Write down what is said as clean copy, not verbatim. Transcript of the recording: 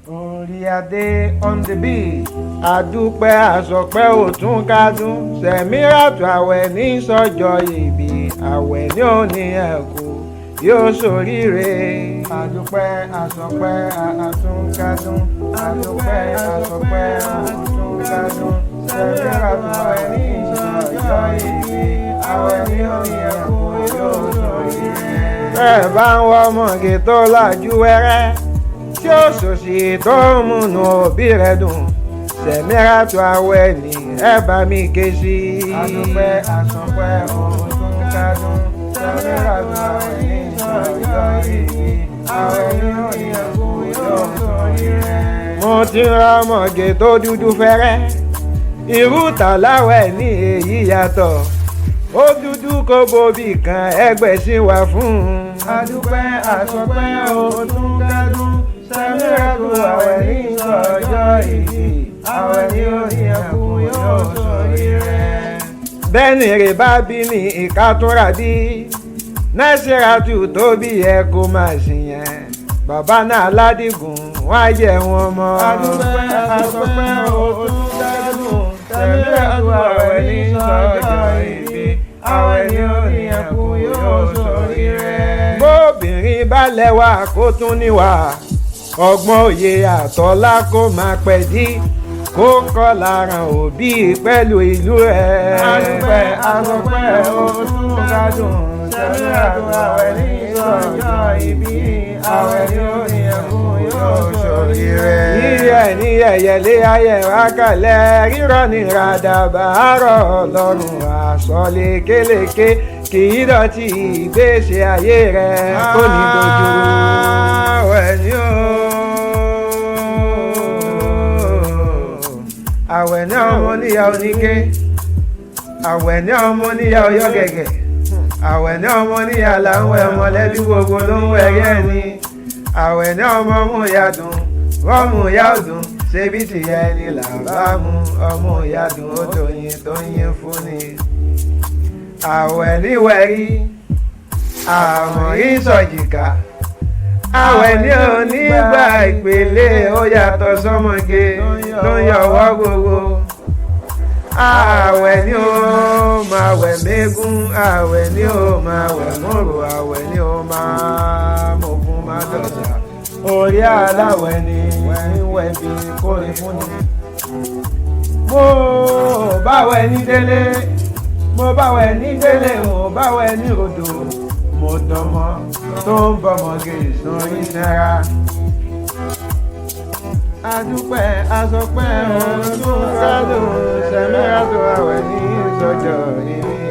Orí adé on the beat. Àdúpẹ́ àsọpẹ́ òtún kádùn. Sẹ̀míràtù àwẹ̀ ní sọ́jọ́ ìbí. Àwẹ̀ ní òní ẹ̀kú yóò ṣoríire. Àdúpẹ́ àsọpẹ́ àtún kádùn. Àdúpẹ́ àsọpẹ́ àtún kádùn. Sẹ̀míràtù àwẹ̀ ní sọ́jọ́ ìbí. Àwẹ̀ ní òní ẹ̀kú yóò ṣoríire. Bẹ́ẹ̀ bá ń wọ ọmọge tó lájú wẹ́rẹ́ tí ó ṣòṣì tó ń múnú òbí rẹ̀ dùn. Sẹ̀míràtù àwẹ̀ ní ẹ bá mi ké sí. Àdúpẹ́ àsọpẹ́ òtún kádùn. Sẹ̀míràtù àwẹ̀ ní sọ́jọ́ ìbí. Àwẹ̀ ní òní ẹ̀kú yóò ṣoríire. Mo ti ra ọmọge tó dúdú fẹ́rẹ́. Irú tàláwẹ̀ ní èyí yàtọ̀. Ó dúdú kó bobì kan ẹgbẹ́ sí wa fún un. Àdúpẹ́ àsọpẹ́ òtún kádùn. Sẹ̀míràtù àwẹ̀ ní sọ́jọ́ ìbí. Àwẹ̀ ní òní ẹ̀kú yóò ṣoríire. Bẹ́ẹ̀ni rè bá bí ní ìkátúnra bí. Násíràtù tó bí ẹ kó máa sì yẹn. Bàbá náà ládìgún wọ́n á yẹ wọn mọ́. Àdúpẹ́ àsọpẹ́ òtún kádùn. Sẹ̀míràtù àwẹ̀ ní sọ́jọ́ ìbí. Àwẹ̀ ní òní ẹ̀kú yóò ṣoríire. Bóbìnrin bá lẹ́wà kó tún níwà. Ọgbọ́n òye àtọ́lá kó máa pẹ́ dí. Kó kọ́ lára òbí pẹ̀lú ìlú ẹ̀. Àdúpẹ́ àsọpẹ́ òtún kádùn. Sẹ̀míràtù àwẹ̀ ní sọ́jọ́ ìbí. Àwẹ̀ ní òní ẹ̀kú yóò ṣoríire. Yíyẹ ní ẹ̀yẹlé ayẹ̀wá kalẹ̀. Rírọ̀ ní ràdàbà àárọ̀ lọ́rùn àsọ̀lé kélékè. Kì í dọ̀tí ìgbésí ayé rẹ̀ kó ní dojú. Àwẹ̀ ní o. Àwẹ̀ ní ọmọ níyà oníké. Àwẹ̀ ní ọmọ níyà ọyọ́ gẹ̀gẹ̀. Àwẹ̀ ní ọmọ níyà làwọn ẹ̀mọ́lẹ́bí gbogbo ló ń wẹ̀yẹ́ ni. Àwẹ̀ ní ọmọ mú ya dùn, wọ́n mú ya dùn. Ṣebí tìyẹ ni làbá mú ọmọ ya dùn ó tóyin tóyin fún ni. Àwẹ̀ ní wẹ̀rí, àmọ́ ìsọ̀jìká. Àwẹ̀ ní onígbà ìpele ó yàtọ̀ sọ́mọge tó ń yọwọ́ gbogbo. Àwẹ̀ ní ó máa wẹ̀ mégún. Àwẹ̀ ní ó máa wẹ̀ mòrò. Àwẹ̀ ní ó máa mọ̀gún máa dọ̀jà. Orí aláwẹ̀ ni wẹ̀ bí kórè fún ni. Mo báwẹ̀ ní délé. Mo báwẹ̀ ní délé. Mo báwẹ̀ ní odò. Mo dọmọ tó ń bọmọge ìsun ìsanra. Àdúpẹ́ àsọpẹ́ òtún kádùn. Sẹ̀míràtù àwẹ̀ ní sọ́jọ́ ìbí.